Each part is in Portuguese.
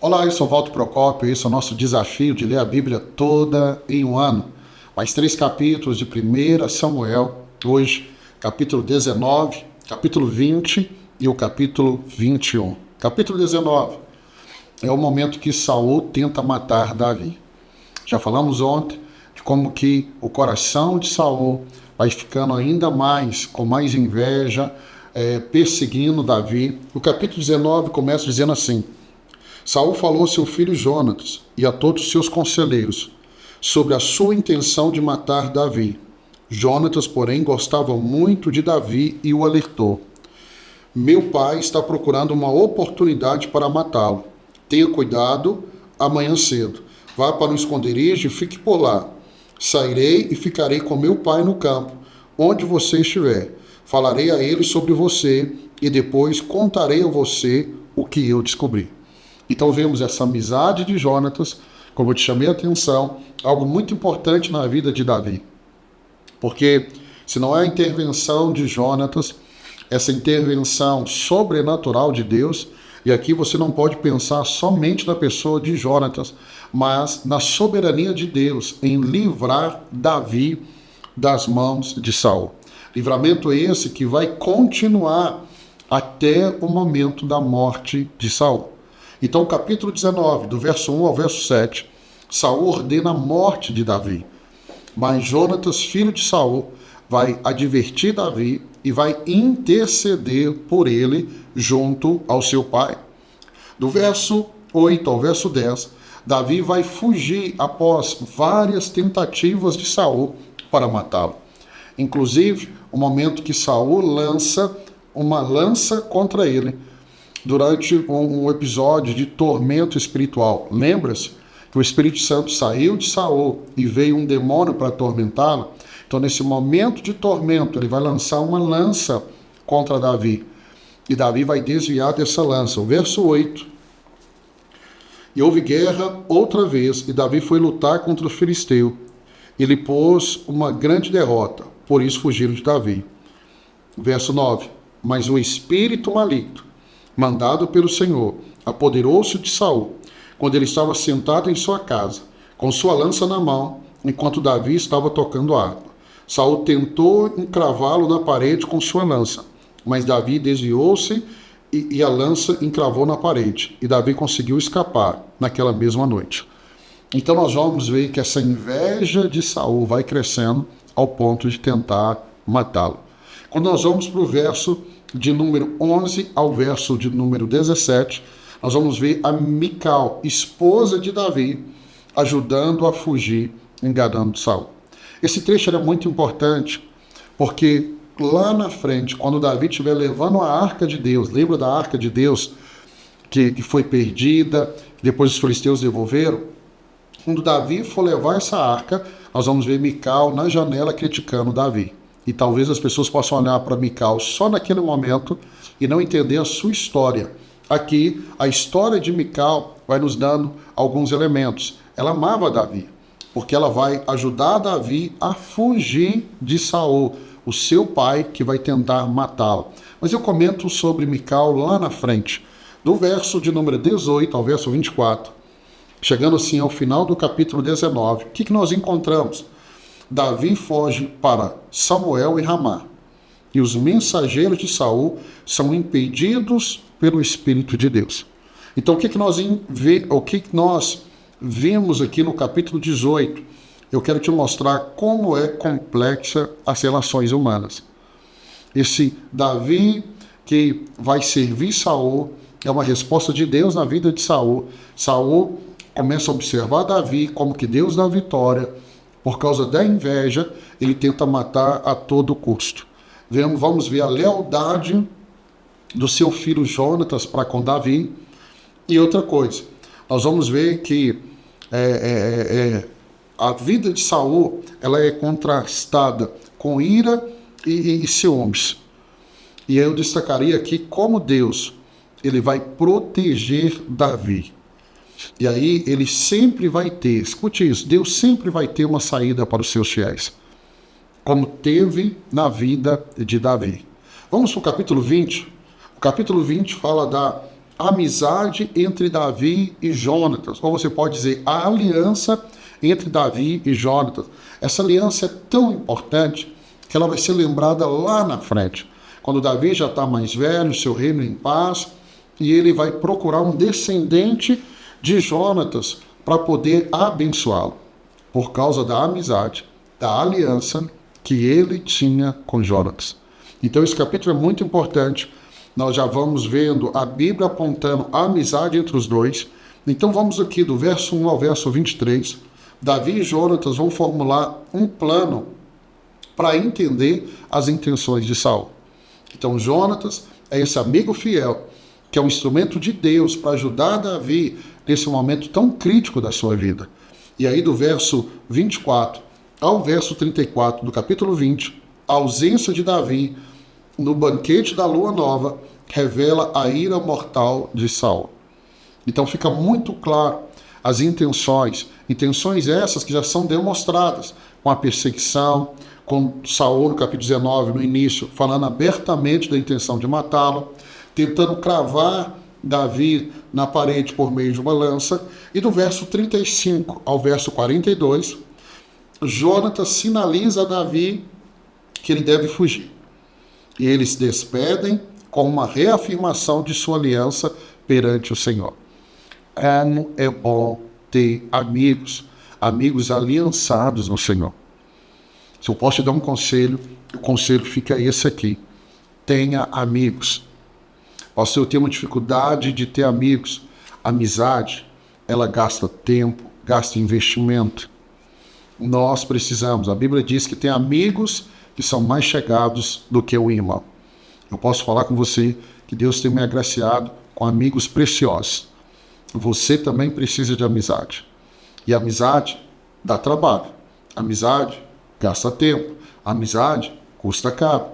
Olá, eu sou Walter Procópio e esse é o nosso desafio de ler a Bíblia toda em um ano. Mais 3 capítulos de 1 Samuel, hoje capítulo 19, capítulo 20 e o capítulo 21. Capítulo 19 é o momento que Saul tenta matar Davi. Já falamos ontem de como que o coração de Saul vai ficando ainda mais, com mais inveja, perseguindo Davi. O capítulo 19 começa dizendo assim: Saul falou a seu filho Jonatas e a todos os seus conselheiros sobre a sua intenção de matar Davi. Jonatas, porém, gostava muito de Davi e o alertou: meu pai está procurando uma oportunidade para matá-lo. Tenha cuidado amanhã cedo. Vá para um esconderijo e fique por lá. Sairei e ficarei com meu pai no campo, onde você estiver. Falarei a ele sobre você e depois contarei a você o que eu descobri. Então vemos essa amizade de Jonatas, como eu te chamei a atenção, algo muito importante na vida de Davi. Porque se não é a intervenção de Jonatas, essa intervenção sobrenatural de Deus, e aqui você não pode pensar somente na pessoa de Jonatas, mas na soberania de Deus em livrar Davi das mãos de Saul. Livramento esse que vai continuar até o momento da morte de Saul. Então, capítulo 19, do verso 1 ao verso 7, Saul ordena a morte de Davi. Mas Jonatas, filho de Saul, vai advertir Davi e vai interceder por ele junto ao seu pai. Do verso 8 ao verso 10, Davi vai fugir após várias tentativas de Saul para matá-lo. Inclusive, o momento que Saul lança uma lança contra ele, durante um episódio de tormento espiritual. Lembra-se que o Espírito Santo saiu de Saul e veio um demônio para atormentá-lo? Então, nesse momento de tormento, ele vai lançar uma lança contra Davi. E Davi vai desviar dessa lança. O verso 8. E houve guerra outra vez, e Davi foi lutar contra o filisteu. Ele pôs uma grande derrota, por isso fugiram de Davi. Verso 9. Mas o espírito maligno, mandado pelo Senhor, apoderou-se de Saul, quando ele estava sentado em sua casa, com sua lança na mão, enquanto Davi estava tocando a harpa. Saul tentou encravá-lo na parede com sua lança, mas Davi desviou-se e a lança encravou na parede, e Davi conseguiu escapar naquela mesma noite. Então nós vamos ver que essa inveja de Saul vai crescendo ao ponto de tentar matá-lo. Quando nós vamos para o verso de número 11 ao verso de número 17, nós vamos ver a Mical, esposa de Davi, ajudando a fugir, enganando Saul. Esse trecho era muito importante, porque lá na frente, quando Davi estiver levando a arca de Deus, lembra da arca de Deus que foi perdida, depois os filisteus devolveram? Quando Davi for levar essa arca, nós vamos ver Mical na janela criticando Davi. E talvez as pessoas possam olhar para Mical só naquele momento e não entender a sua história. Aqui, a história de Mical vai nos dando alguns elementos. Ela amava Davi, porque ela vai ajudar Davi a fugir de Saul, o seu pai que vai tentar matá-lo. Mas eu comento sobre Mical lá na frente, do verso de número 18 ao verso 24. Chegando assim ao final do capítulo 19, o que nós encontramos? Davi foge para Samuel e Ramá, e os mensageiros de Saul são impedidos pelo Espírito de Deus. Então, o que nós vemos aqui no capítulo 18? Eu quero te mostrar como é complexa as relações humanas. Esse Davi que vai servir Saul é uma resposta de Deus na vida de Saul. Saul começa a observar Davi como que Deus dá vitória. Por causa da inveja, ele tenta matar a todo custo. Vamos ver a lealdade do seu filho Jonatas para com Davi. E outra coisa, nós vamos ver que a vida de Saul ela é contrastada com ira e ciúmes. E eu destacaria aqui como Deus ele vai proteger Davi. E aí ele sempre vai ter, escute isso, Deus sempre vai ter uma saída para os seus fiéis, como teve na vida de Davi. Vamos para o capítulo 20. O capítulo 20 fala da amizade entre Davi e Jonatas, ou você pode dizer a aliança entre Davi e Jonatas. Essa aliança é tão importante que ela vai ser lembrada lá na frente, quando Davi já está mais velho, seu reino em paz, e ele vai procurar um descendente de Jonatas para poder abençoá-lo, por causa da amizade, da aliança que ele tinha com Jonatas. Então esse capítulo é muito importante. Nós já vamos vendo a Bíblia apontando a amizade entre os dois. Então vamos aqui do verso 1 ao verso 23. Davi e Jonatas vão formular um plano para entender as intenções de Saul. Então Jonatas é esse amigo fiel, que é um instrumento de Deus para ajudar Davi nesse momento tão crítico da sua vida. E aí do verso 24 ao verso 34 do capítulo 20, a ausência de Davi no banquete da lua nova revela a ira mortal de Saul. Então fica muito claro as intenções essas que já são demonstradas com a perseguição, com Saul no capítulo 19, no início, falando abertamente da intenção de matá-lo, tentando cravar Davi na parede por meio de uma lança, e do verso 35 ao verso 42, Jonatas sinaliza a Davi que ele deve fugir. E eles se despedem com uma reafirmação de sua aliança perante o Senhor. Como é bom ter amigos aliançados no Senhor. Se eu posso te dar um conselho, o conselho fica esse aqui: tenha amigos. Posso eu ter uma dificuldade de ter amigos. Amizade, ela gasta tempo, gasta investimento. Nós precisamos, a Bíblia diz que tem amigos que são mais chegados do que o irmão. Eu posso falar com você que Deus tem me agraciado com amigos preciosos. Você também precisa de amizade. E amizade dá trabalho. Amizade gasta tempo. Amizade custa caro.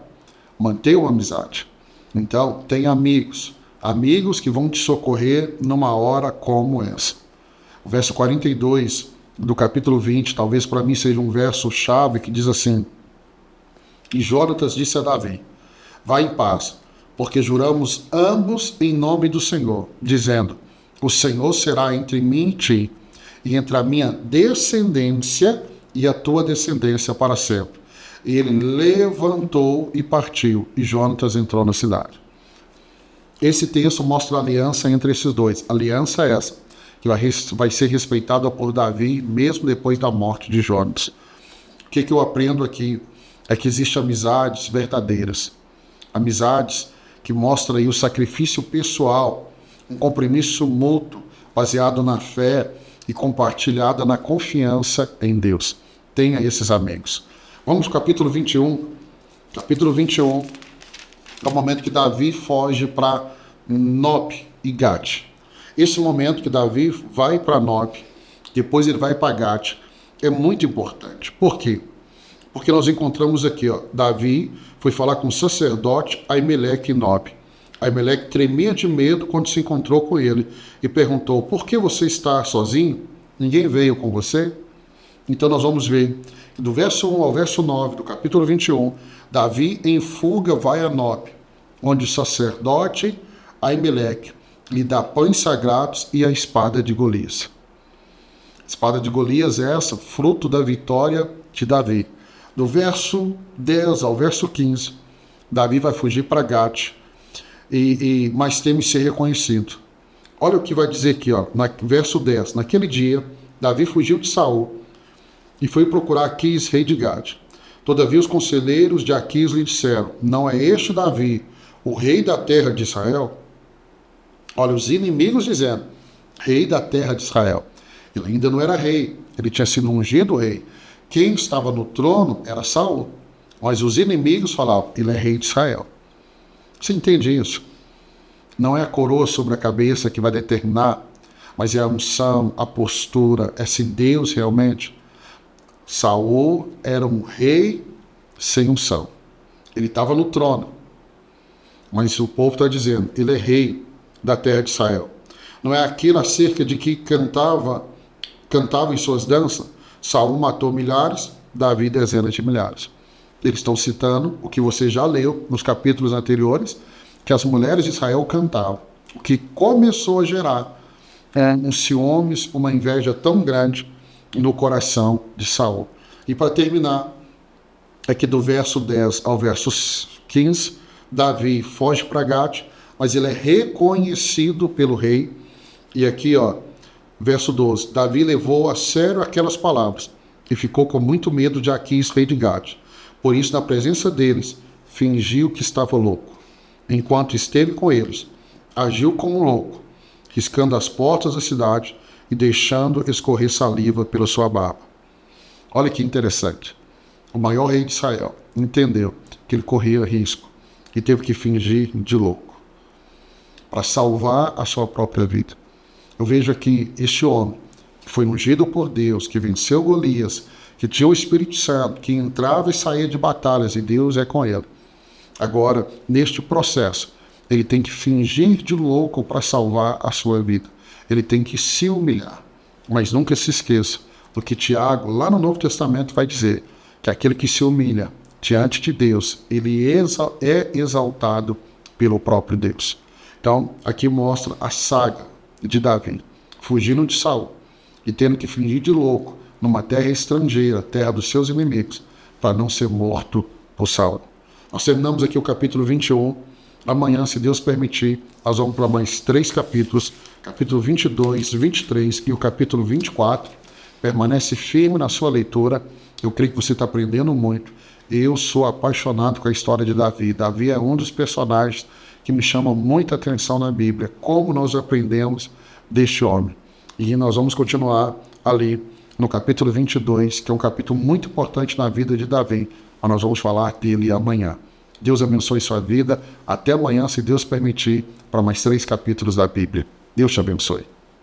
Manter uma amizade. Então, tem amigos. Amigos que vão te socorrer numa hora como essa. O verso 42 do capítulo 20, talvez para mim seja um verso chave que diz assim: E Jonatas disse a Davi: Vá em paz, porque juramos ambos em nome do Senhor, dizendo: O Senhor será entre mim e ti, e entre a minha descendência e a tua descendência para sempre. E ele levantou e partiu, e Jonatas entrou na cidade. Esse texto mostra a aliança entre esses dois. A aliança é essa, que vai ser respeitada por Davi, mesmo depois da morte de Jonatas. O que eu aprendo aqui é que existem amizades verdadeiras. Amizades que mostram aí o sacrifício pessoal, um compromisso mútuo, baseado na fé e compartilhada na confiança em Deus. Tenha esses amigos. Vamos ao capítulo 21. Capítulo 21 é o momento que Davi foge para Nob e Gate. Esse momento que Davi vai para Nob, depois ele vai para Gate, é muito importante. Por quê? Porque nós encontramos aqui, Davi foi falar com o sacerdote Aimeleque em Nob. Aimeleque tremia de medo quando se encontrou com ele e perguntou: por que você está sozinho? Ninguém veio com você? Então nós vamos ver, do verso 1 ao verso 9 do capítulo 21, Davi em fuga vai a Nob, onde o sacerdote Aimeleque lhe dá pães sagrados e a espada de Golias. A espada de Golias é essa, fruto da vitória de Davi. Do verso 10 ao verso 15, Davi vai fugir para Gate, mas teme ser reconhecido. Olha o que vai dizer aqui, no verso 10. Naquele dia, Davi fugiu de Saul e foi procurar Aquis, rei de Gade. Todavia os conselheiros de Aquis lhe disseram: não é este Davi, o rei da terra de Israel? Olha, os inimigos dizendo: rei da terra de Israel. Ele ainda não era rei, ele tinha sido ungido rei. Quem estava no trono era Saul. Mas os inimigos falavam: ele é rei de Israel. Você entende isso? Não é a coroa sobre a cabeça que vai determinar, mas é a unção, a postura, é se Deus realmente. Saul era um rei sem unção. Ele estava no trono, mas o povo está dizendo: ele é rei da terra de Israel. Não é aquilo acerca de que cantava em suas danças? Saul matou milhares, Davi dezenas de milhares. Eles estão citando o que você já leu nos capítulos anteriores, que as mulheres de Israel cantavam. o que começou a gerar um ciúmes, uma inveja tão grande no coração de Saul. E para terminar, aqui do verso 10 ao verso 15, Davi foge para Gate, mas ele é reconhecido pelo rei. E aqui, verso 12, Davi levou a sério aquelas palavras e ficou com muito medo de Aquis, rei de Gate. Por isso, na presença deles, fingiu que estava louco. Enquanto esteve com eles, agiu como um louco, riscando as portas da cidade e deixando escorrer saliva pela sua barba. Olha que interessante. O maior rei de Israel entendeu que ele corria risco e teve que fingir de louco para salvar a sua própria vida. Eu vejo aqui este homem que foi ungido por Deus, que venceu Golias, que tinha o Espírito Santo, que entrava e saía de batalhas e Deus é com ele. Agora, neste processo, ele tem que fingir de louco para salvar a sua vida. Ele tem que se humilhar. Mas nunca se esqueça do que Tiago, lá no Novo Testamento, vai dizer, que aquele que se humilha diante de Deus, ele é exaltado pelo próprio Deus. Então, aqui mostra a saga de Davi, fugindo de Saul e tendo que fingir de louco numa terra estrangeira, terra dos seus inimigos, para não ser morto por Saul. Nós terminamos aqui o capítulo 21. Amanhã, se Deus permitir, nós vamos para mais 3 capítulos, capítulo 22, 23 e o capítulo 24. Permanece firme na sua leitura. Eu creio que você está aprendendo muito. Eu sou apaixonado com a história de Davi. Davi é um dos personagens que me chama muita atenção na Bíblia. Como nós aprendemos deste homem. E nós vamos continuar ali no capítulo 22, que é um capítulo muito importante na vida de Davi. Mas nós vamos falar dele amanhã. Deus abençoe sua vida. Até amanhã, se Deus permitir, para mais 3 capítulos da Bíblia. Deus te abençoe.